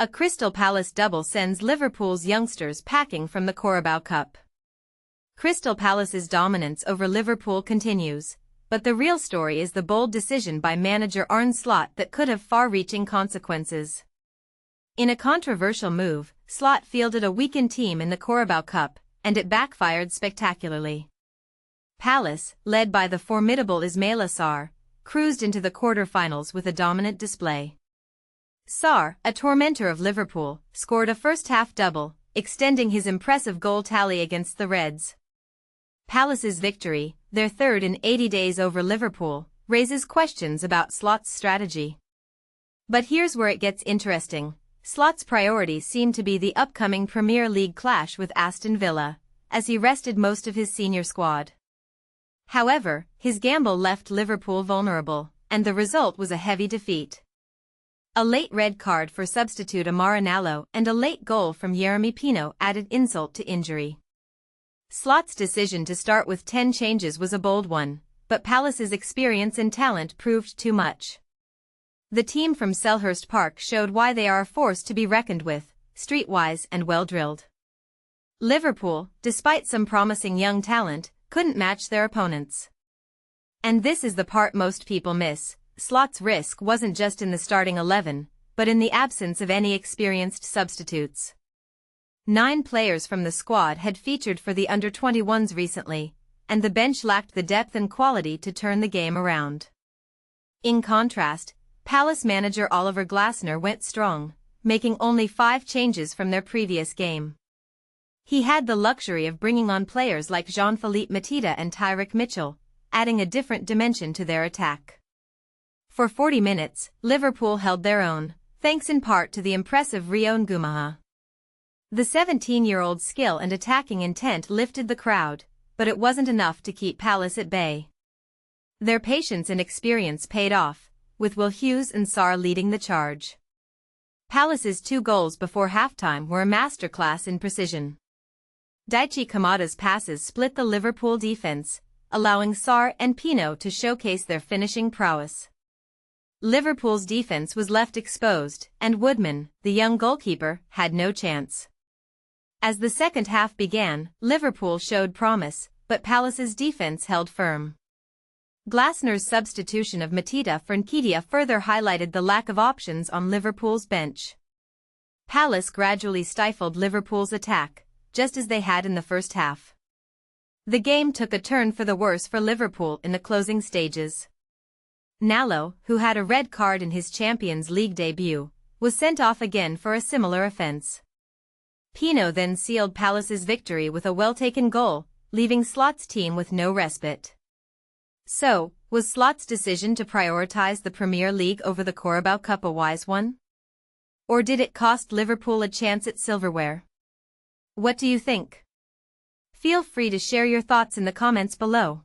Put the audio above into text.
A Crystal Palace double sends Liverpool's youngsters packing from the Carabao Cup. Crystal Palace's dominance over Liverpool continues, but the real story is the bold decision by manager Arne Slot that could have far-reaching consequences. In a controversial move, Slot fielded a weakened team in the Carabao Cup, and it backfired spectacularly. Palace, led by the formidable Ismaïla Sarr, cruised into the quarter-finals with a dominant display. Sarr, a tormentor of Liverpool, scored a first-half double, extending his impressive goal tally against the Reds. Palace's victory, their third in 80 days over Liverpool, raises questions about Slot's strategy. But here's where it gets interesting. Slot's priorities seem to be the upcoming Premier League clash with Aston Villa, as he rested most of his senior squad. However, his gamble left Liverpool vulnerable, and the result was a heavy defeat. A late red card for substitute Arne Slot and a late goal from Yeremy Pino added insult to injury. Slot's decision to start with 10 changes was a bold one, but Palace's experience and talent proved too much. The team from Selhurst Park showed why they are a force to be reckoned with, streetwise and well-drilled. Liverpool, despite some promising young talent, couldn't match their opponents. And this is the part most people miss. Slot's risk wasn't just in the starting 11, but in the absence of any experienced substitutes. 9 players from the squad had featured for the under-21s recently, and the bench lacked the depth and quality to turn the game around. In contrast, Palace manager Oliver Glasner went strong, making only 5 changes from their previous game. He had the luxury of bringing on players like Jean-Philippe Mateta and Tyrick Mitchell, adding a different dimension to their attack. For 40 minutes, Liverpool held their own, thanks in part to the impressive Rio Ngumaha. The 17-year-old's skill and attacking intent lifted the crowd, but it wasn't enough to keep Palace at bay. Their patience and experience paid off, with Will Hughes and Sarr leading the charge. Palace's 2 goals before halftime were a masterclass in precision. Daichi Kamada's passes split the Liverpool defense, allowing Sarr and Pino to showcase their finishing prowess. Liverpool's defense was left exposed, and Woodman, the young goalkeeper, had no chance. As the second half began, Liverpool showed promise, but Palace's defense held firm. Glasner's substitution of Mateta for Nketiah further highlighted the lack of options on Liverpool's bench. Palace gradually stifled Liverpool's attack, just as they had in the first half. The game took a turn for the worse for Liverpool in the closing stages. Nalo, who had a red card in his Champions League debut, was sent off again for a similar offence. Pino then sealed Palace's victory with a well-taken goal, leaving Slot's team with no respite. So, was Slot's decision to prioritise the Premier League over the Carabao Cup a wise one? Or did it cost Liverpool a chance at silverware? What do you think? Feel free to share your thoughts in the comments below.